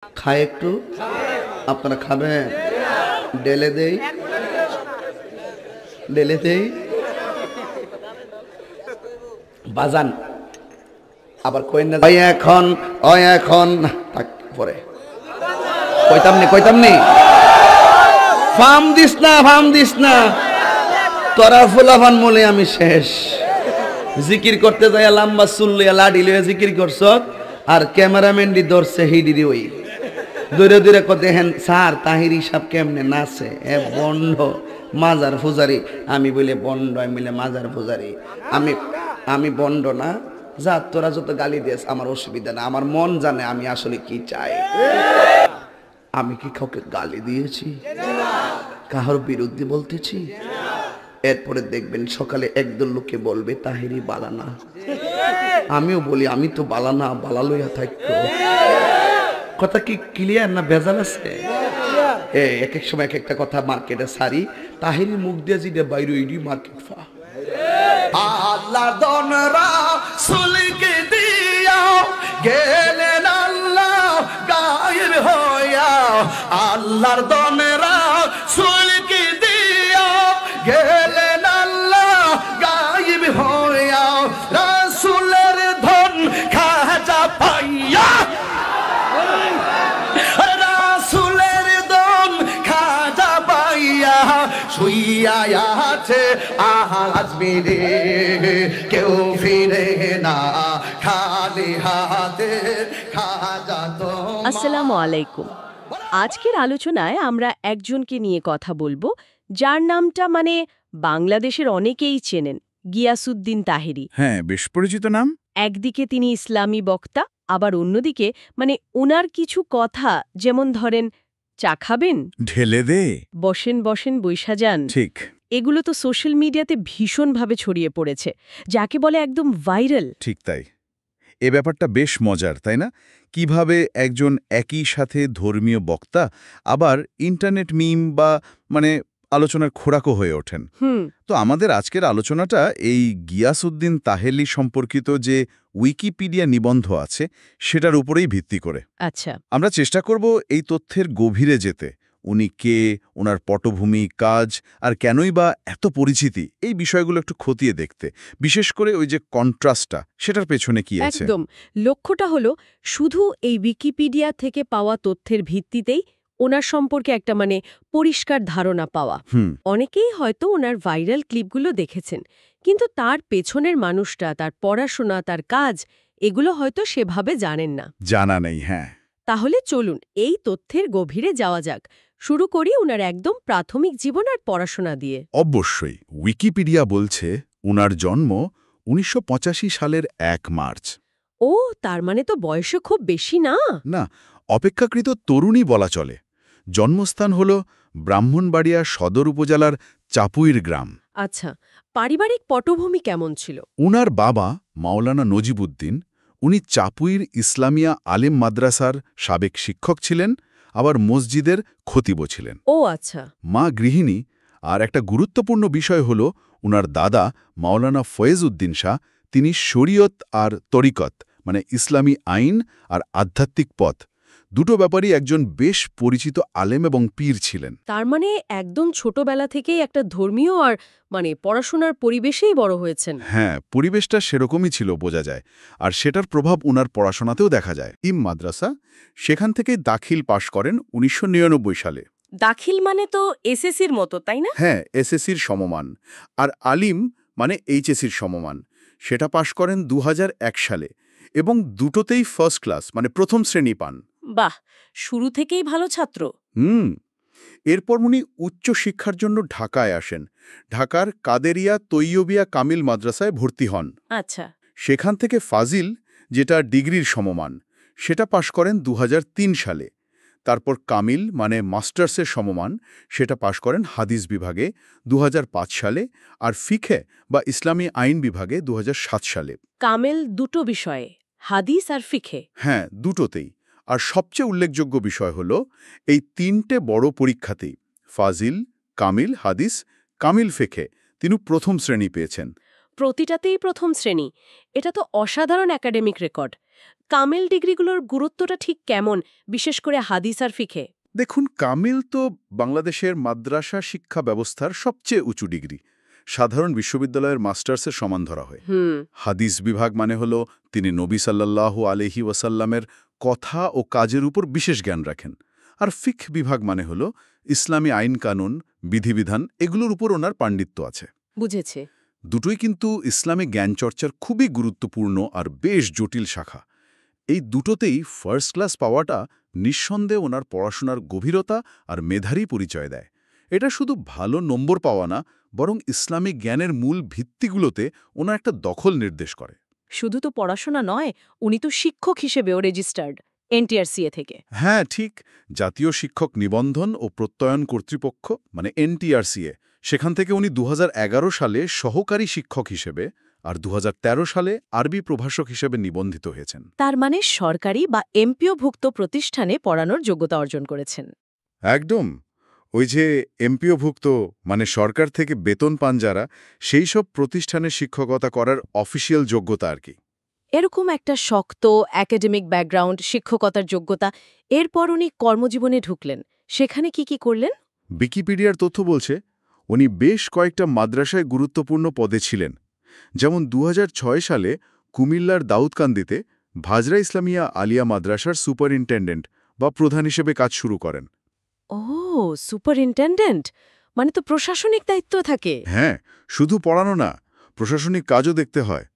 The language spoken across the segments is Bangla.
খায় একটু, আপনারা খাবেন? ঢেলে দেই, ঢেলে দেই। বাজান আবার কইন না ওই এখন, ওই এখন থাক পরে কইতাম নি ফার্ম দিস না, ফার্ম দিস না, তোরা ফুলাফান মলে আমি শেষ। জিকির করতে যাই লম্বা চুল লইয়া লাডি লইয়া জিকির করছ, আর ক্যামেরাম্যান দি ধরছে হিডিরি ওই দূরে দূরে কত দেখেন স্যার তাহিরি সাহেব কেমনে নাচে, এ বন্ড মাজার ফুজারি। আমি বলে বন্ড, আমি বলে মাজার ফুজারি। আমি বন্ড না, যা তোরা যত গালি দিস আমার অসুবিধা না, আমার মন জানে আমি আসলে কি চাই। আমি কি কাউকে গালি দিয়েছি, কাহার বিরুদ্ধে বলতেছি? এরপরে দেখবেন সকালে একদল লোকে বলবে তাহিরি বালানা, আমিও বলি আমি তো বালানা, বালা লইয়া থাকতো। কথা কি ক্লিয়ার না ভেজাল আছে? এক এক সময় এক একটা কথা মার্কেটে সারি, তাহিরি মুখ দিয়ে যেটা বাইরে ওইডি মার্কেট ফা। আল্লাহ দনরা সুলকে দিয়া গেলেন আল্লাহ গায়ের হইয়া, আল্লাহর দনরা সুলকে দিয়া গেলেন আল্লাহ গায়েব হইয়া, রাসূলের ধন খাজা পাইয়া, রাসূলের ধন খাজা পাইয়া শুইয়া আছে আজমিরে, কেউ ফিরে না খালি হাতে খাজা তো। আসসালামু আলাইকুম। আজকের আলোচনায় আমরা একজনকে নিয়ে কথা বলবো, যার নামটা বাংলাদেশের অনেকেই চেনেন, গিয়াসউদ্দিন তাহেরি। হ্যাঁ, বেশ পরিচিত নাম। একদিকে তিনি ইসলামী বক্তা, আবার অন্যদিকে উনার কিছু কথা, যেমন ধরেন চা খাবেন, ঢেলে দে, বসেন বসেন বৈশা যান, ঠিক এগুলো তো সোশ্যাল মিডিয়াতে ভীষণভাবে ছড়িয়ে পড়েছে, যাকে বলে একদম ভাইরাল। ঠিক তাই। এ ব্যাপারটা বেশ মজার, তাই না? কিভাবে একজন একই সাথে ধর্মীয় বক্তা আবার ইন্টারনেট মিম বা আলোচনার খোরাকও হয়ে ওঠেন। তো আমাদের আজকের আলোচনাটা এই গিয়াসউদ্দিন তাহেরি সম্পর্কিত যে উইকিপিডিয়া নিবন্ধ আছে সেটার উপরেই ভিত্তি করে। আচ্ছা, আমরা চেষ্টা করব এই তথ্যের গভীরে যেতে। উনি কে, ওনার পটভূমি, কাজ আর কেনই বা এত পরিচিতি, এই বিষয়গুলো একটু খতিয়ে দেখতে। বিশেষ করে ওই যে কন্ট্রাস্টটা, সেটার পেছনে কি আছে। একদম। লক্ষ্যটা হলো শুধু এই উইকিপিডিয়া থেকে পাওয়া তথ্যের ভিত্তিতেই ওনার সম্পর্কে একটা পরিষ্কার ধারণা পাওয়া। অনেকেই হয়তো ওনার ভাইরাল ক্লিপগুলো দেখেছেন, কিন্তু তার পেছনের মানুষটা, তার পড়াশোনা, তার কাজ, এগুলো হয়তো সেভাবে জানেন না। জানা নেই, হ্যাঁ। তাহলে চলুন এই তথ্যের গভীরে যাওয়া যাক। শুরু করি ওনার একদম প্রাথমিক জীবন আর পড়াশোনা দিয়ে। অবশ্যই। উইকিপিডিয়া বলছে উনার জন্ম ১৯৮৫ সালের ১ মার্চ। ও, তার তো বয়সে খুব বেশি না। না, অপেক্ষাকৃত তরুণী বলা চলে। জন্মস্থান হল ব্রাহ্মণবাড়িয়া সদর উপজেলার চাপুইর গ্রাম। আচ্ছা, পারিবারিক পটভূমি কেমন ছিল? উনার বাবা মাওলানা নজিবউদ্দিন, উনি চাপুইর ইসলামিয়া আলেম মাদ্রাসার সাবেক শিক্ষক ছিলেন, আবার মসজিদের খতিবও ছিলেন। ও আচ্ছা। মা গৃহিণী। আর একটা গুরুত্বপূর্ণ বিষয় হল উনার দাদা মাওলানা ফয়েজ উদ্দিন শাহ, তিনি শরীয়ত আর তরিকত ইসলামী আইন আর আধ্যাত্মিক পথ, দুটো ব্যাপারই একজন বেশ পরিচিত আলেম এবং পীর ছিলেন। তার একদম ছোটবেলা থেকেই একটা ধর্মীয় আর পড়াশোনার পরিবেশেই বড় হয়েছেন। হ্যাঁ, পরিবেশটা সেরকমই ছিল, বোঝা যায়। আর সেটার প্রভাব উনার পড়াশোনাতেও দেখা যায়। মাদ্রাসা, সেখান থেকেই দাখিল পাশ করেন ১৯৯৯ সালে। দাখিল তো এসএসসির মতো, তাই না? হ্যাঁ, এসএসসির সমমান। আর আলিম এইচএসসির সমমান, সেটা পাশ করেন ২০০১ সালে, এবং দুটোতেই ফার্স্ট ক্লাস প্রথম শ্রেণী পান। বাহ, শুরু থেকেই ভালো ছাত্র। এরপর উনি উচ্চশিক্ষার জন্য ঢাকায় আসেন। ঢাকার কাদেরিয়া তৈয়বিয়া কামিল মাদ্রাসায় ভর্তি হন। আচ্ছা। সেখান থেকে ফাজিল, যেটা ডিগ্রির সমমান, সেটা পাশ করেন ২০০৩ সালে। তারপর কামিল মাস্টার্সের সমমান, সেটা পাশ করেন হাদিস বিভাগে ২০০৫ সালে, আর ফিখে বা ইসলামী আইন বিভাগে ২০০৭ সালে। কামেল দুটো বিষয়ে, হাদিস আর ফিখে? হ্যাঁ, দুটোতেই। আর সবচেয়ে উল্লেখযোগ্য বিষয় হল এই তিনটে বড় পরীক্ষাতেই ফাজিল, কামিল হাদিস, কামিল ফিখে তিনি প্রথম শ্রেণী পেয়েছেন। প্রতিটাতেই প্রথম শ্রেণী, এটা তো অসাধারণ একাডেমিক রেকর্ড। কামেল ডিগ্রিগুলোর গুরুত্বটা ঠিক কেমন, বিশেষ করে হাদিস আর ফিকে? দেখুন, কামিল তো বাংলাদেশের মাদ্রাসা শিক্ষা ব্যবস্থার সবচেয়ে উঁচু ডিগ্রি। সাধারণ বিশ্ববিদ্যালয়ের মাস্টার্সের সমান ধরা হয়। হাদিস বিভাগ মানে হলো তিনি নবী সাল্লাল্লাহু আলাইহি ওয়াসাল্লামের কথা ও কাজের উপর বিশেষ জ্ঞান রাখেন। আর ফিক বিভাগ মানে হলো ইসলামী আইন কানুন, বিধিবিধান এগুলোর উপর ওনার পাণ্ডিত্য আছে। বুঝেছে। দুটোই কিন্তু ইসলামী জ্ঞানচর্চার খুবই গুরুত্বপূর্ণ আর বেশ জটিল শাখা। এই দুটোতেই ফার্স্ট ক্লাস পাওয়াটা নিঃসন্দেহে ওনার পড়াশোনার গভীরতা আর মেধারই পরিচয় দেয়। এটা শুধু ভালো নম্বর পাওয়া না, বরং ইসলামিক জ্ঞানের মূল ভিত্তিগুলোতে ওনার একটা দখল নির্দেশ করে। শুধু তো পড়াশোনা নয়, উনি তো শিক্ষক হিসেবেও রেজিস্টার্ড এনটিআরসিএ থেকে। হ্যাঁ, ঠিক। জাতীয় শিক্ষক নিবন্ধন ও প্রত্যয়ন কর্তৃপক্ষ মানে এনটিআরসিএ, সেখান থেকে উনি 2011 সালে সহকারী শিক্ষক হিসেবে আর 2013 সালে আরবি প্রভাষক হিসেবে নিবন্ধিত হয়েছেন। তার মানে সরকারি বা এমপিওভুক্ত প্রতিষ্ঠানে পড়ানোর যোগ্যতা অর্জন করেছেন। একদম। ওই যে এমপিওভুক্ত মানে সরকার থেকে বেতন পান যারা, সেই সব প্রতিষ্ঠানে শিক্ষকতা করার অফিসিয়াল যোগ্যতা আর কি। এরকম একটা শক্ত একাডেমিক ব্যাকগ্রাউন্ড, শিক্ষকতার যোগ্যতা, এরপর উনি কর্মজীবনে ঢুকলেন। সেখানে কি করলেন? উইকিপিডিয়ার তথ্য বলছে উনি বেশ কয়েকটা মাদ্রাসায় গুরুত্বপূর্ণ পদে ছিলেন। যেমন 2006 সালে কুমিল্লার দাউদকান্দিতে ভাজরা ইসলামিয়া আলিয়া মাদ্রাসার সুপারিনটেন্ডেন্ট বা প্রধান হিসেবে কাজ শুরু করেন। ও, সুপারিনটেন্ডেন্ট মানে তো প্রশাসনিক দায়িত্ব থাকে। হ্যাঁ, শুধু পড়ানো না, প্রশাসনিক কাজও দেখতে হয়।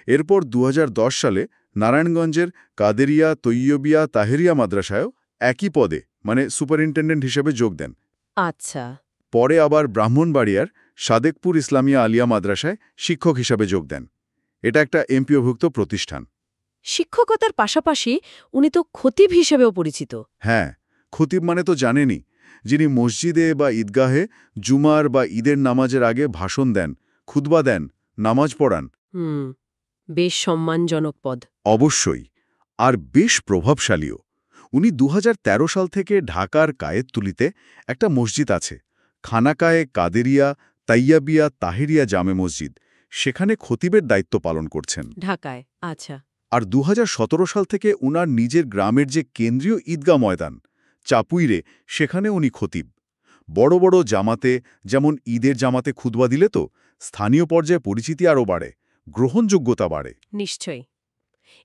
এরপর 2010 সালে নারায়ণগঞ্জের কাদেরিয়া তৈয়বিয়া তাহেরিয়া মাদ্রাসায়ও একই পদে মানে সুপারিনটেন্ডেন্ট হিসেবে যোগ দেন। আচ্ছা। পরে আবার ব্রাহ্মণবাড়িয়ার সাদেকপুর ইসলামিয়া আলিয়া মাদ্রাসায় শিক্ষক হিসাবে যোগ দেন। এটা একটা এমপিওভুক্ত প্রতিষ্ঠান। শিক্ষকতার পাশাপাশি উনি তো খতিব হিসেবেও পরিচিত। হ্যাঁ, খতিব মানে তো জানেনই, যিনি মসজিদে বা ঈদগাহে জুমার বা ঈদের নামাজের আগে ভাষণ দেন, খুতবা দেন, নামাজ পড়ান। বেশ সম্মানজনক পদ। অবশ্যই, আর বেশ প্রভাবশালীও। উনি 2013 সাল থেকে ঢাকার কায়েততুলিতে একটা মসজিদ আছে, খানাকায়ে কাদেরিয়া তাইয়াবিয়া তাহেরিয়া জামে মসজিদ, সেখানে খতিবের দায়িত্ব পালন করছেন ঢাকায়। আচ্ছা। আর 2017 সাল থেকে উনার নিজের গ্রামের যে কেন্দ্রীয় ঈদগাহ ময়দান চাপুইরে, সেখানে উনি খতিব। বড় বড় জামাতে, যেমন ঈদের জামাতে খুতবা দিলে তো স্থানীয় পর্যায়ে পরিচিতি আরও বাড়ে, গ্রহণযোগ্যতা বাড়ে। নিশ্চয়ই।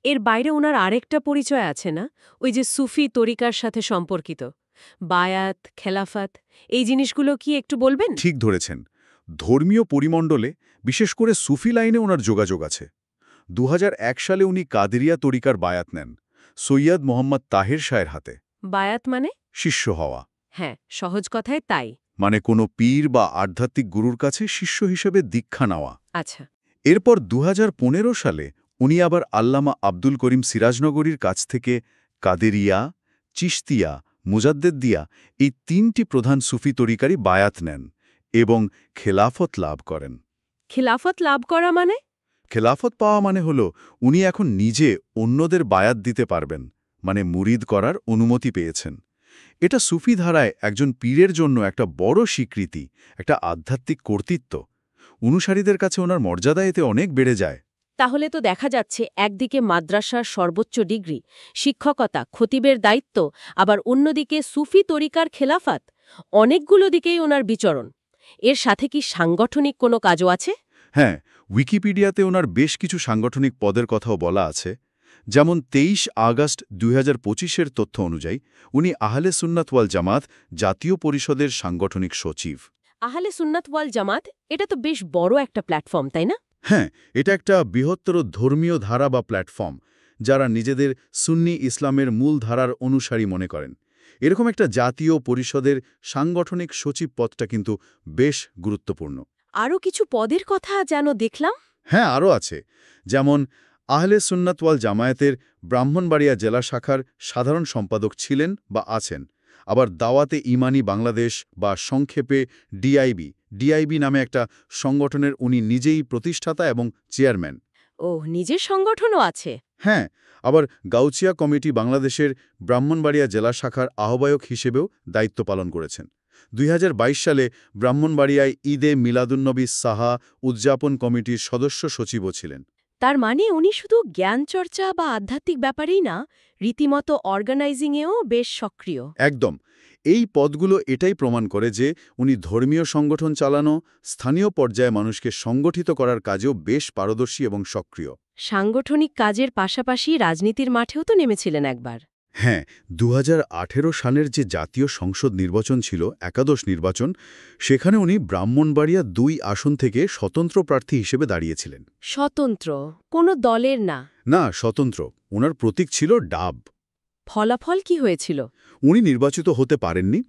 এর বাইরে ওনার আরেকটা পরিচয় আছে না, ওই যে সুফি তরিকার সাথে সম্পর্কিত বায়াত, খেলাফাত, এই জিনিসগুলো কি একটু বলবেন? ঠিক ধরেছেন। ধর্মীয় পরিমণ্ডলে বিশেষ করে সুফি লাইনে ওনার যোগাযোগ আছে। 2001 সালে উনি কাদেরিয়া তরিকার বায়াত নেন সৈয়দ মোহাম্মদ তাহের শাহের হাতে। বায়াত মানে? শিষ্য হওয়া। হ্যাঁ, সহজ কথায় তাই। মানে কোনো পীর বা আধ্যাত্মিক গুরুর কাছে শিষ্য হিসেবে দীক্ষা নেওয়া। আচ্ছা। এরপর 2015 সালে উনি আবার আল্লামা আব্দুল করিম সিরাজনগরীর কাছ থেকে কাদেরিয়া, চিশতিয়া, মুজাদ্দেদিয়া এই 3টি প্রধান সুফি তরিকারই বায়াত নেন এবং খেলাফত লাভ করেন। খিলাফত লাভ করা মানে? খেলাফত পাওয়া মানে হল উনি এখন নিজে অন্যদের বায়াত দিতে পারবেন, মানে মুরিদ করার অনুমতি পেয়েছেন। এটা সুফি ধারায় একজন পীরের জন্য একটা বড় স্বীকৃতি, একটা আধ্যাত্মিক কর্তৃত্ব। অনুসারীদের কাছে ওনার মর্যাদা এতে অনেক বেড়ে যায়। তাহলে তো দেখা যাচ্ছে একদিকে মাদ্রাসার সর্বোচ্চ ডিগ্রি, শিক্ষকতা, খতিবের দায়িত্ব, আবার অন্যদিকে সুফি তরিকার খেলাফাত, অনেকগুলো দিকেই ওনার বিচরণ। এর সাথে কি সাংগঠনিক কোনো কাজও আছে? হ্যাঁ, উইকিপিডিয়াতে ওনার বেশ কিছু সাংগঠনিক পদের কথাও বলা আছে। যেমন 23 আগস্ট 2025-এর তথ্য অনুযায়ী উনি আহলে সুন্নাত ওয়াল জামাত জাতীয় পরিষদের সাংগঠনিক সচিব। আহলে সুন্নাত ওয়াল জামাত, এটা তো বেশ বড় একটা প্ল্যাটফর্ম, তাই না? হ্যাঁ, এটা একটা বৃহত্তর ধর্মীয় ধারা বা প্ল্যাটফর্ম, যারা নিজেদের সুন্নি ইসলামের মূল ধারার অনুসারী মনে করেন। এরকম একটা জাতীয় পরিষদের সাংগঠনিক সচিব পদটা কিন্তু বেশ গুরুত্বপূর্ণ। আরও কিছু পদের কথা যেন দেখলাম। হ্যাঁ, আরও আছে। যেমন আহলে সুন্নাত ওয়াল জামায়াতের ব্রাহ্মণবাড়িয়া জেলা শাখার সাধারণ সম্পাদক ছিলেন বা আছেন। আবার দাওয়াতে ইমানি বাংলাদেশ বা সংক্ষেপে ডিআইবি নামে একটা সংগঠনের উনি নিজেই প্রতিষ্ঠাতা এবং চেয়ারম্যান। ও, নিজের সংগঠনও আছে? হ্যাঁ, আবার গাউছিয়া কমিটি বাংলাদেশের ব্রাহ্মণবাড়িয়া জেলা শাখার আহ্বায়ক হিসেবেও দায়িত্ব পালন করেছেন। 2022 সালে ব্রাহ্মণবাড়িয়ায় ঈদে মিলাদুন্নবী সাহা উদযাপন কমিটির সদস্য সচিবও ছিলেন। তার মানে উনি শুধু জ্ঞানচর্চা বা আধ্যাত্মিক ব্যাপারেই না, রীতিমতো অর্গানাইজিংয়েও বেশ সক্রিয়। একদম। এই পদগুলো এটাই প্রমাণ করে যে উনি ধর্মীয় সংগঠন চালানো, স্থানীয় পর্যায়ে মানুষকে সংগঠিত করার কাজেও বেশ পারদর্শী এবং সক্রিয়। সাংগঠনিক কাজের পাশাপাশি রাজনীতির মাঠেও তো নেমেছিলেন একবার। হ্যাঁ, ২০১৮ সালের যে জাতীয় সংসদ নির্বাচন ছিল, একাদশ নির্বাচন, সেখানে উনি ব্রাহ্মণবাড়িয়া ২ আসন থেকে স্বতন্ত্র প্রার্থী হিসেবে দাঁড়িয়েছিলেন। স্বতন্ত্র, কোনো দলের না। না, স্বতন্ত্র। ওনার প্রতীক ছিল ডাব। ফলাফল কি হয়েছিল? উনি নির্বাচিত হতে পারেননি,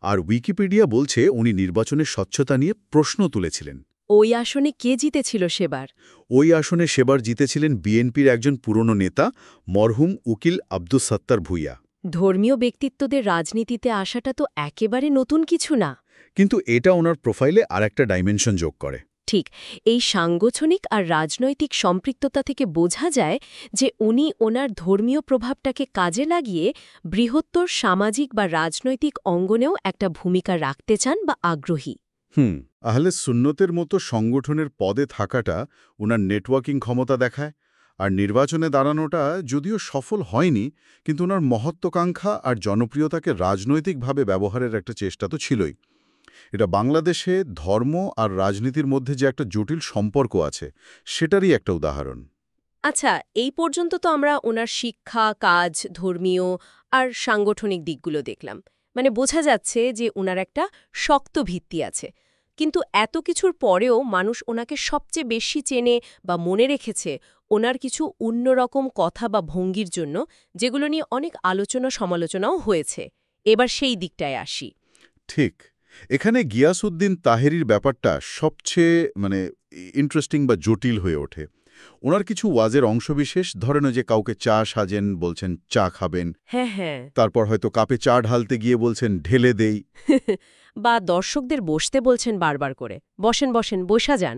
আর উইকিপিডিয়া বলছে উনি নির্বাচনের স্বচ্ছতা নিয়ে প্রশ্ন তুলেছিলেন। ওই আসনে কে জিতেছিল সেবার? ওই আসনে সেবার জিতেছিলেন বিএনপির একজন পুরনো নেতা, মরহুম উকিল আব্দুস সাত্তার ভূঁইয়া। ধর্মীয় ব্যক্তিত্বদের রাজনীতিতে আসাটা তো একেবারে নতুন কিছু না। কিন্তু এটা ওনার প্রোফাইলে আরেকটা ডাইমেনশন যোগ করে। ঠিক, এই সাংগঠনিক আর রাজনৈতিক সম্পৃক্ততা থেকে বোঝা যায় যে উনি ওনার ধর্মীয় প্রভাবটাকে কাজে লাগিয়ে বৃহত্তর সামাজিক বা রাজনৈতিক অঙ্গনেও একটা ভূমিকা রাখতে চান বা আগ্রহী। আহলে সুন্নতের মতো সংগঠনের পদে থাকাটা ওনার নেটওয়ার্কিং ক্ষমতা দেখায়, আর নির্বাচনে দাঁড়ানোটা যদিও সফল হয়নি, কিন্তু ওনার মহত্ত্বাকাঙ্ক্ষা আর জনপ্রিয়তাকে রাজনৈতিকভাবে ব্যবহারের একটা চেষ্টা তো ছিলই। এটা বাংলাদেশে ধর্ম আর রাজনীতির মধ্যে যে একটা জটিল সম্পর্ক আছে, সেটারই একটা উদাহরণ। আচ্ছা, এই পর্যন্ত তো আমরা ওনার শিক্ষা, কাজ, ধর্মীয় আর সাংগঠনিক দিকগুলো দেখলাম। মানে বোঝা যাচ্ছে যে ওনার একটা শক্ত ভিত্তি আছে। কিন্তু এত কিছুর পরেও মানুষ ওনাকে সবচেয়ে বেশি চেনে বা মনে রেখেছে ওনার কিছু অন্যরকম কথা বা ভঙ্গির জন্য, যেগুলো নিয়ে অনেক আলোচনা সমালোচনাও হয়েছে। এবার সেই দিকটায় আসি। ঠিক, এখানে গিয়াসউদ্দিন তাহেরির ব্যাপারটা সবচেয়ে ইন্টারেস্টিং বা জটিল হয়ে ওঠে। ওনার কিছু ওয়াজের অংশবিশেষ, ধরেন যে কাউকে চা সাজেন, বলছেন চা খাবেন, হ্যাঁ, তারপর হয়তো কাপে চা ঢালতে গিয়ে বলছেন ঢেলে দেই, বা দর্শকদের বসতে বলছেন বারবার করে, বসেন বসেন, বসা যান।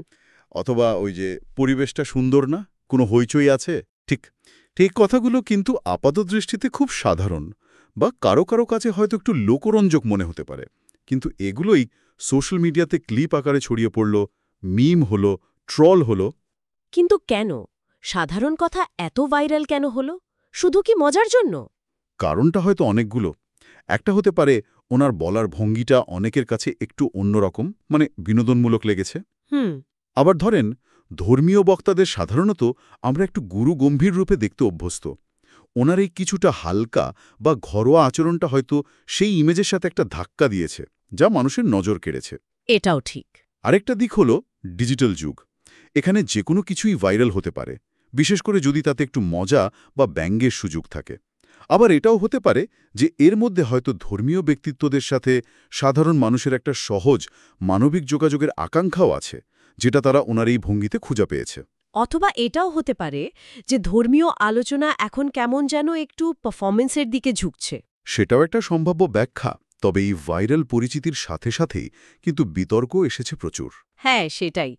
অথবা ওই যে পরিবেশটা সুন্দর না, কোনো হইচই আছে। ঠিক ঠিক কথাগুলো কিন্তু আপাতদৃষ্টিতে খুব সাধারণ, বা কারো কারো কাছে হয়তো একটু লোকরঞ্জক মনে হতে পারে, কিন্তু এগুলোই সোশ্যাল মিডিয়াতে ক্লিপ আকারে ছড়িয়ে পড়ল, মিম হলো, ট্রল হলো। কিন্তু কেন সাধারণ কথা এত ভাইরাল কেন হলো? শুধু কি মজার জন্য? কারণটা হয়তো অনেকগুলো। একটা হতে পারে ওনার বলার ভঙ্গিটা অনেকের কাছে একটু অন্যরকম, বিনোদনমূলক লেগেছে। আবার ধরেন, ধর্মীয় বক্তাদের সাধারণত আমরা একটু গুরু গম্ভীর রূপে দেখতে অভ্যস্ত। ওনার এই কিছুটা হালকা বা ঘরোয়া আচরণটা হয়তো সেই ইমেজের সাথে একটা ধাক্কা দিয়েছে, যা মানুষের নজর কেড়েছে। এটাও ঠিক। আরেকটা দিক হলো ডিজিটাল যুগ। এখানে যে কোনো কিছুই ভাইরাল হতে পারে, বিশেষ করে যদি তাতে একটু মজা বা ব্যঙ্গের সুযোগ থাকে। আবার এটাও হতে পারে যে এর মধ্যে হয়তো ধর্মীয় ব্যক্তিত্বদের সাথে সাধারণ মানুষের একটা সহজ মানবিক যোগাযোগের আকাঙ্ক্ষাও আছে, যেটা তারা ওনার এই ভঙ্গিতে খুঁজে পেয়েছে। অথবা এটাও হতে পারে যে ধর্মীয় আলোচনা এখন কেমন যেন একটু পারফরমেন্সের দিকে ঝুঁকছে। সেটাও একটা সম্ভাব্য ব্যাখ্যা। তবে এই ভাইরাল পরিচিতির সাথে সাথেই কিন্তু বিতর্ক এসেছে প্রচুর। হ্যাঁ, সেটাই।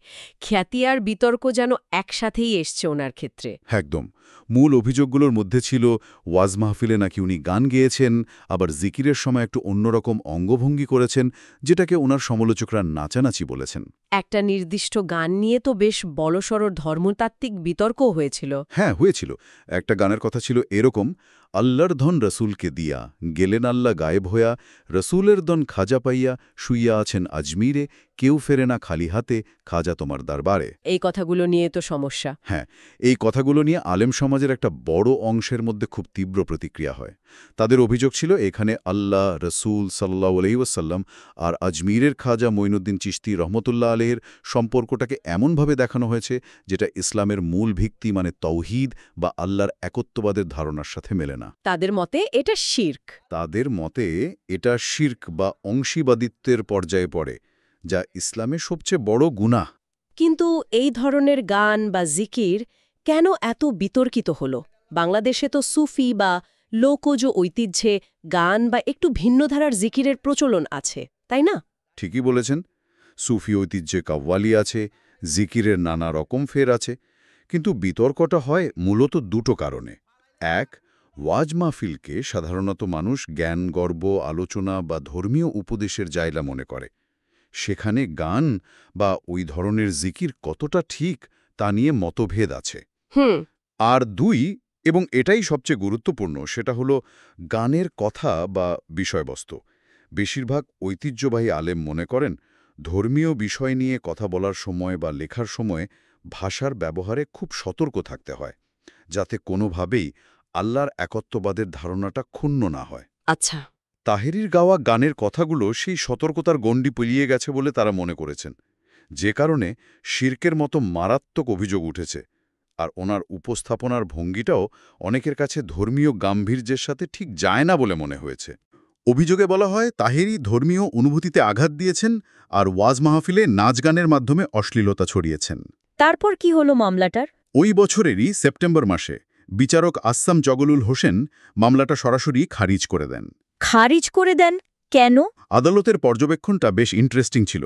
খ্যাতি আর বিতর্ক যেন একসাথেই এসছে ওনার ক্ষেত্রে। একদম। মূল অভিযোগগুলোর মধ্যে ছিল ওয়াজ মাহফিলে নাকি উনি গান গেয়েছেন, আবার জিকিরের সময় একটু অন্যরকম অঙ্গভঙ্গি করেছেন, যেটাকে ওনার সমালোচকরা নাচানাচি বলেছেন। একটা নির্দিষ্ট গান নিয়ে তো বেশ বড়সড় ধর্মতাত্ত্বিক বিতর্কও হয়েছিল। হ্যাঁ, হয়েছিল। একটা গানের কথা ছিল এরকম: আল্লাহর ধন রসুলকে দিয়া, গেলেন আল্লাহ গায়েব হইয়া, রসুলের দন খাজা পাইয়া, শুইয়া আছেন আজমিরে, কেউ ফেরে না খালি হাতে, খাজা তোমার দরবারে। এই কথাগুলো নিয়ে তো সমস্যা। হ্যাঁ, এই কথাগুলো নিয়ে আলেম সমাজের একটা বড় অংশের মধ্যে খুব তীব্র প্রতিক্রিয়া হয়। তাদের অভিযোগ ছিল এখানে আল্লাহ, রসুল সাল্লাল্লাহু আলাইহি ওয়াসাল্লাম আর আজমিরের খাজা মঈনুদ্দিন চিশতি রহমতুল্লাহ আলাইহির সম্পর্কটাকে এমনভাবে দেখানো হয়েছে যেটা ইসলামের মূল ভিত্তি তৌহিদ বা আল্লাহর একত্ববাদের ধারণার সাথে মেলে না। তাদের মতে এটা শিরক। তাদের মতে এটা শিরক বা অংশীবাদিত্বের পর্যায়ে পড়ে, যা ইসলামের সবচেয়ে বড় গুনাহ। কিন্তু এই ধরনের গান বা জিকির কেন এত বিতর্কিত হল? বাংলাদেশে তো সুফি বা লোকজ ঐতিহ্যে গান বা একটু ভিন্ন ধারার জিকিরের প্রচলন আছে, তাই না? ঠিকই বলেছেন। সুফি ঐতিহ্যে কাওয়ালি আছে, জিকিরের নানা রকম ফের আছে। কিন্তু বিতর্কটা হয় মূলত দুটো কারণে। এক, ওয়াজ মাহফিলকে সাধারণত মানুষ জ্ঞান, গর্ব, আলোচনা বা ধর্মীয় উপদেশের জায়গা মনে করে। সেখানে গান বা ওই ধরনের জিকির কতটা ঠিক তা নিয়ে মতভেদ আছে। হুম। আর ২, এবং এটাই সবচেয়ে গুরুত্বপূর্ণ, সেটা হলো গানের কথা বা বিষয়বস্তু। বেশিরভাগ ঐতিহ্যবাহী আলেম মনে করেন ধর্মীয় বিষয় নিয়ে কথা বলার সময় বা লেখার সময় ভাষার ব্যবহারে খুব সতর্ক থাকতে হয়, যাতে কোনোভাবেই আল্লাহর একত্ববাদের ধারণাটা ক্ষুণ্ণ না হয়। আচ্ছা। তাহেরির গাওয়া গানের কথাগুলো সেই সতর্কতার গণ্ডি পেরিয়ে গেছে বলে তারা মনে করেছেন, যে কারণে শিরকের মতো মারাত্মক অভিযোগ উঠেছে। আর ওনার উপস্থাপনার ভঙ্গিটাও অনেকের কাছে ধর্মীয় গাম্ভীর্যের সাথে ঠিক যায় না বলে মনে হয়েছে। অভিযোগে বলা হয় তাহেরি ধর্মীয় অনুভূতিতে আঘাত দিয়েছেন আর ওয়াজ মাহফিলে নাচ গানের মাধ্যমে অশ্লীলতা ছড়িয়েছেন। তারপর কি হলো মামলাটার? ওই বছরেরই সেপ্টেম্বর মাসে বিচারক আসাম জগলুল হোসেন মামলাটা সরাসরি খারিজ করে দেন। খারিজ করে দেন কেন? আদালতের পর্যবেক্ষণটা বেশ ইন্টারেস্টিং ছিল।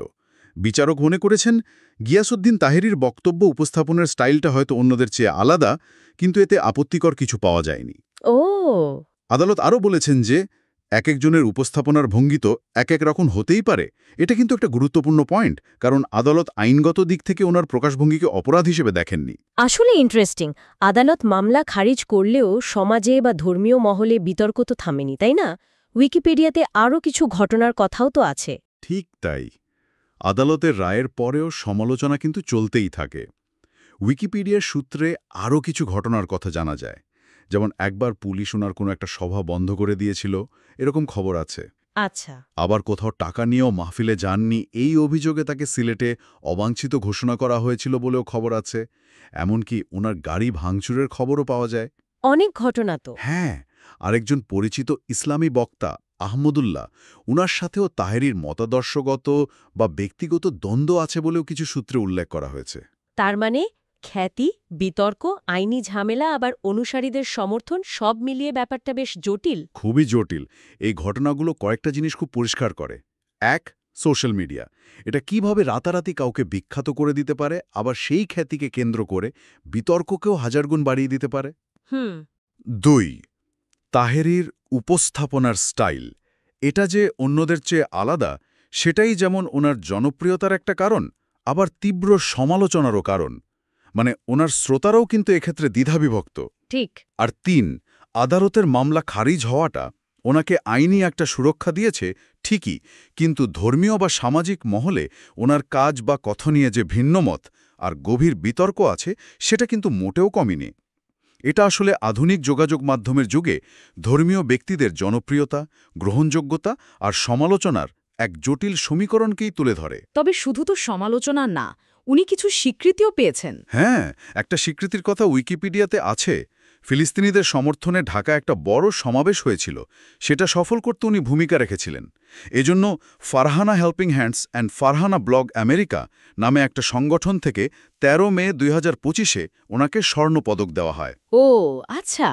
বিচারক মনে করেছেন গিয়াসউদ্দিন তাহেরির বক্তব্য উপস্থাপনের স্টাইলটা হয়তো অন্যদের চেয়ে আলাদা, কিন্তু এতে আপত্তিকর কিছু পাওয়া যায়নি। ও। আদালত আরও বলেছেন যে এক একজনের উপস্থাপনার ভঙ্গি তো এক এক রকম হতেই পারে। এটা কিন্তু একটা গুরুত্বপূর্ণ পয়েন্ট, কারণ আদালত আইনগত দিক থেকে ওনার প্রকাশভঙ্গিকে অপরাধ হিসেবে দেখেননি। আসলে ইন্টারেস্টিং। আদালত মামলা খারিজ করলেও সমাজে বা ধর্মীয় মহলে বিতর্ক তো থামেনি, তাই না? উইকিপিডিয়াতে আরও কিছু ঘটনার কথাও তো আছে। ঠিক তাই। আদালতের রায়ের পরেও সমালোচনা কিন্তু চলতেই থাকে। উইকিপিডিয়ার সূত্রে আরও কিছু ঘটনার কথা জানা যায়, যেমন একবার পুলিশ ওনার কোনো একটা সভা বন্ধ করে দিয়েছিল, এরকম খবর আছে। আচ্ছা। আবার কোথাও টাকা নিয়েও মাহফিলে যাননি, এই অভিযোগে তাকে সিলেটে অবাঞ্ছিত ঘোষণা করা হয়েছিল বলেও খবর আছে। এমনকি ওনার গাড়ি ভাঙচুরের খবরও পাওয়া যায়। অনেক ঘটনা তো। হ্যাঁ, আরেকজন পরিচিত ইসলামী বক্তা আহমদুল্লাহ, উনার সাথেও তাহেরির মতাদর্শগত বা ব্যক্তিগত দ্বন্দ্ব আছে বলেও কিছু সূত্রে উল্লেখ করা হয়েছে। তার মানে খ্যাতি, বিতর্ক, আইনি ঝামেলা আবার অনুসারীদের সমর্থন সব মিলিয়ে ব্যাপারটা বেশ জটিল। খুবই জটিল। এই ঘটনাগুলো কয়েকটা জিনিস খুব পরিষ্কার করে। এক, সোশ্যাল মিডিয়া। এটা কিভাবে রাতারাতি কাউকে বিখ্যাত করে দিতে পারে, আবার সেই খ্যাতিকে কেন্দ্র করে বিতর্ককেও হাজারগুণ বাড়িয়ে দিতে পারে। ২, তাহেরির উপস্থাপনার স্টাইল। এটা যে অন্যদের চেয়ে আলাদা, সেটাই যেমন ওনার জনপ্রিয়তার একটা কারণ, আবার তীব্র সমালোচনারও কারণ। মানে ওনার শ্রোতারাও কিন্তু এক্ষেত্রে দ্বিধাবিভক্ত। ঠিক। আর ৩, আদালতের মামলা খারিজ হওয়াটা ওনাকে আইনি একটা সুরক্ষা দিয়েছে ঠিকই, কিন্তু ধর্মীয় বা সামাজিক মহলে ওনার কাজ বা কথা নিয়ে যে ভিন্নমত আর গভীর বিতর্ক আছে, সেটা কিন্তু মোটেও কমেনি। এটা আসলে আধুনিক যোগাযোগ মাধ্যমের যুগে ধর্মীয় ব্যক্তিদের জনপ্রিয়তা, গ্রহণযোগ্যতা আর সমালোচনার এক জটিল সমীকরণকেই তুলে ধরে। তবে শুধু তো সমালোচনা না, উনি কিছু স্বীকৃতিও পেয়েছেন। হ্যাঁ, একটা স্বীকৃতির কথা উইকিপিডিয়াতে আছে। ফিলিস্তিনিদের সমর্থনে ঢাকা একটা বড় সমাবেশ হয়েছিল, সেটা সফল করতে উনি ভূমিকা রেখেছিলেন। এজন্য Farhana helping hands and Farhana blog America নামে একটা সংগঠন থেকে ১৩ মে ২০২৫-এ ওনাকে স্বর্ণপদক দেওয়া হয়। ও আচ্ছা,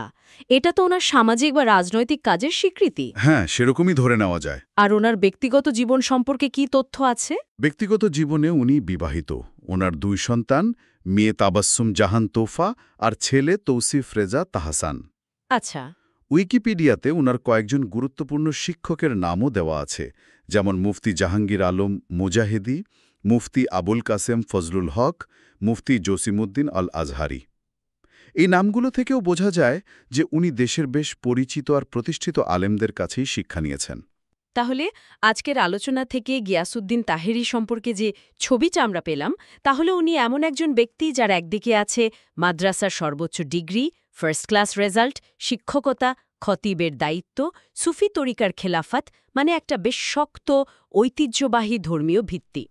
এটা তো ওনার সামাজিক বা রাজনৈতিক কাজের স্বীকৃতি। হ্যাঁ, সেরকমই ধরে নেওয়া যায়। আর ওনার ব্যক্তিগত জীবন সম্পর্কে কি তথ্য আছে? ব্যক্তিগত জীবনে উনি বিবাহিত। ওনার ২ সন্তান, মেয়ে তাবাসসুম জাহান তোফা আর ছেলে তৌসিফ রেজা তাহসান। আচ্ছা। উইকিপিডিয়াতে উনার কয়েকজন গুরুত্বপূর্ণ শিক্ষকের নামও দেওয়া আছে, যেমন মুফতি জাহাঙ্গীর আলম মুজাহিদি, মুফতি আবুল কাসেম ফজলুল হক, মুফতি জসিমউদ্দিন আল আজহারি। এই নামগুলো থেকেও বোঝা যায় যে উনি দেশের বেশ পরিচিত আর প্রতিষ্ঠিত আলেমদের কাছেই শিক্ষা নিয়েছেন। তাহলে আজকের আলোচনা থেকে গিয়াসউদ্দিন তাহেরি সম্পর্কে যে ছবিটা আমরা পেলাম, তাহলে উনি এমন একজন ব্যক্তি যার একদিকে আছে মাদ্রাসার সর্বোচ্চ ডিগ্রি, ফার্স্ট ক্লাস রেজাল্ট, শিক্ষকতা, খতিবের দায়িত্ব, সুফি তরিকার খেলাফত, মানে একটা বেশ শক্ত ঐতিহ্যবাহী ধর্মীয় ভিত্তি।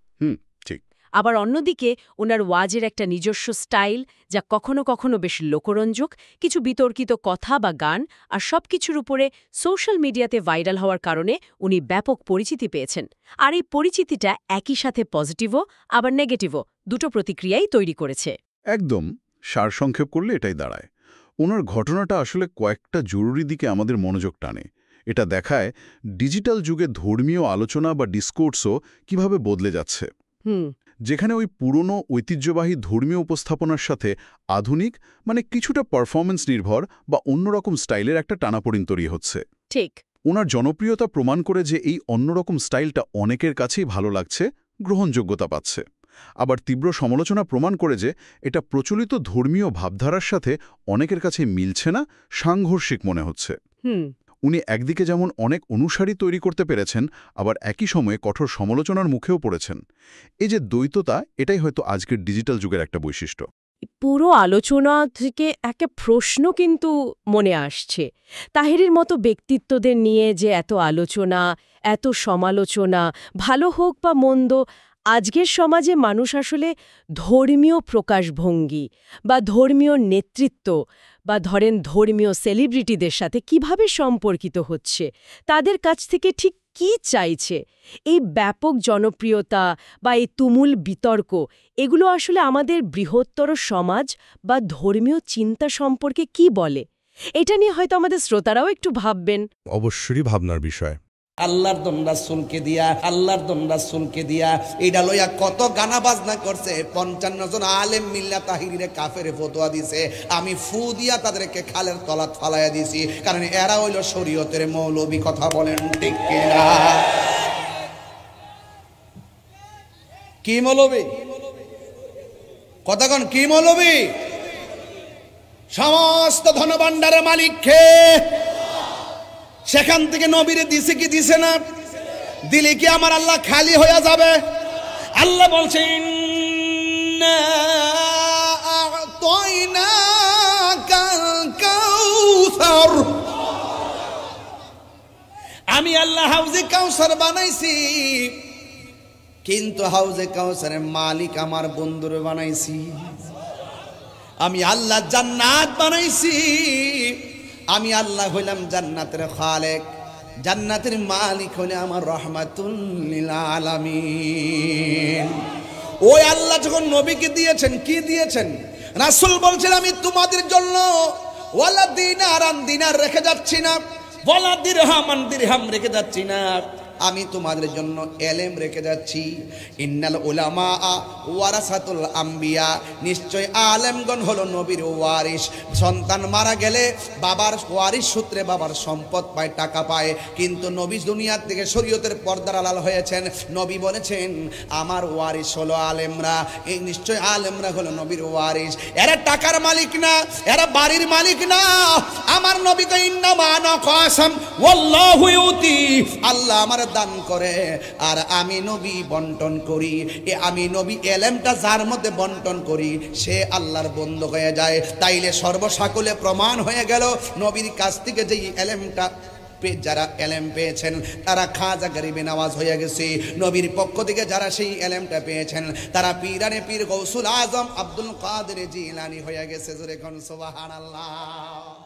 ঠিক। আবার অন্যদিকে ওনার ওয়াজের একটা নিজস্ব স্টাইল, যা কখনো কখনো বেশ লোকরঞ্জক, কিছু বিতর্কিত কথা বা গান, আর সবকিছুর উপরে সোশ্যাল মিডিয়াতে ভাইরাল হওয়ার কারণে উনি ব্যাপক পরিচিতি পেয়েছেন। আর এই পরিচিতিটা একই সাথে পজিটিভও আবার নেগেটিভও দুটো প্রতিক্রিয়াই তৈরি করেছে। একদম সারসংক্ষেপ করলে এটাই দাঁড়ায়। ওনার ঘটনাটা আসলে কয়েকটা জরুরি দিকে আমাদের মনোযোগ টানে। এটা দেখায় ডিজিটাল যুগে ধর্মীয় আলোচনা বা ডিসকোর্সও কিভাবে বদলে যাচ্ছে। যেখানে ওই পুরনো ঐতিহ্যবাহী ধর্মীয় উপস্থাপনার সাথে আধুনিক, মানে কিছুটা পারফরম্যান্স নির্ভর বা অন্যরকম স্টাইলের একটা টানাপোড়েন তৈরি হচ্ছে। ঠিক। ওনার জনপ্রিয়তা প্রমাণ করে যে এই অন্যরকম স্টাইলটা অনেকের কাছেই ভালো লাগছে, গ্রহণযোগ্যতা পাচ্ছে। আবার তীব্র সমালোচনা প্রমাণ করে যে এটা প্রচলিত ধর্মীয় ভাবধারার সাথে অনেকের কাছে মিলছে না, সাংঘর্ষিক মনে হচ্ছে। উনি একদিকে যেমন অনেক অনুসারী তৈরি করতে পেরেছেন, আবার একই সময়ে কঠোর সমালোচনার মুখেও পড়েছেন। এই যে দ্বৈততা, এটাই হয়তো আজকের ডিজিটাল যুগের একটা বৈশিষ্ট্য। পুরো আলোচনা থেকে একটা প্রশ্ন কিন্তু মনে আসছে, তাহেরির মতো ব্যক্তিত্বদের নিয়ে যে এত আলোচনা, এত সমালোচনা, ভালো হোক বা মন্দ, আজকের সমাজে মানুষ আসলে ধর্মীয় প্রকাশভঙ্গি বা ধর্মীয় নেতৃত্ব বা ধরেন ধর্মীয় সেলিব্রিটিদের সাথে কিভাবে সম্পর্কিত হচ্ছে, তাদের কাছ থেকে ঠিক কি চাইছে? এই ব্যাপক জনপ্রিয়তা বা এই তুমুল বিতর্ক, এগুলো আসলে আমাদের বৃহত্তর সমাজ বা ধর্মীয় চিন্তা সম্পর্কে কি বলে? এটা নিয়ে হয়তো আমাদের শ্রোতারাও একটু ভাববেন। অবশ্যই ভাবনার বিষয়। আল্লাহর দন রাসূলকে দিয়া, আল্লাহর দন রাসূলকে দিয়া এটা লইয়া কত গানা বাজনা করছে। 55 জন আলেম মিল্লা তাহিরিরে কাফেরে ফতোয়া দিছে। আমি ফু দিয়া তাদেরকে খালের তলাত ফালাইয়া দিছি, কারণ এরা হইল শরীয়তের মৌলবী। কথা বলেন ঠিক কিনা? কি মৌলবী? কথা কোন কি মৌলবী? সমস্ত ধনভাণ্ডারের মালিক কে? সেখান থেকে নবীরে দিছে কি দিছে না? দিলে কি আমার আল্লাহ খালি হয়ে যাবে? আল্লাহ বলছেন আমি আল্লাহ হাউজে কাউসার বানাইছি, কিন্তু হাউজে কাউসারের মালিক আমার বন্ধুরে বানাইছি। আমি আল্লাহ জান্নাত বানাইছি, আমি আল্লাহ হইলাম জান্নাতের খালেক, জান্নাতের মালিক হইলে আমার রহমাতুল লিল আলামিন। ওই আল্লাহ যখন নবীকে দিয়েছেন, কি দিয়েছেন? রাসূল বলছেন আমি তোমাদের জন্য ওয়ালা দিনারান দিনার রেখে যাচ্ছি না, ওয়ালা দিরহামান দিরহাম রেখে যাচ্ছি না, আমি তোমাদের জন্য এলেম রেখে যাচ্ছি। ইন্নাল উলামা ওয়ারাসাতুল আম্বিয়া, নিশ্চয় আলেমগণ হলো নবীর ওয়ারিস। সন্তান মারা গেলে বাবার ওয়ারিস সূত্রে বাবার সম্পদ পায়, টাকা পায়, কিন্তু নবী দুনিয়ার থেকে শরীয়তের পর্দার আড়াল হয়েছেন। নবী বলেছেন আমার ওয়ারিস হলো আলেমরা। এই নিশ্চয় আলেমরা হলো নবীর ওয়ারিস। এরা টাকার মালিক না, এরা বাড়ির মালিক না। আমার নবী তো ইন্নামা আনা কাসাম ওয়াল্লাহু ইউতি, আল্লাহ আমার দান করে আর আমি নবী বন্টন করি। আমি নবী এলেমটা যার মধ্যে বন্টন করি সে আল্লাহর বন্ধু হয়ে যায়। তাইলে সর্বসাকলে প্রমাণ হয়ে গেল নবীর কাছ থেকে যেই এলেমটা যারা এলেম পেয়েছেন তারা খাজা গরিবে নওয়াজ হয়ে গেছে। নবীর পক্ষ থেকে যারা সেই এলেমটা পেয়েছেন তারা পীরানে পীর গৌসুল আজম আব্দুল কাদের জিলানী হয়ে গেছে। জোরে কোন সুবহানাল্লাহ।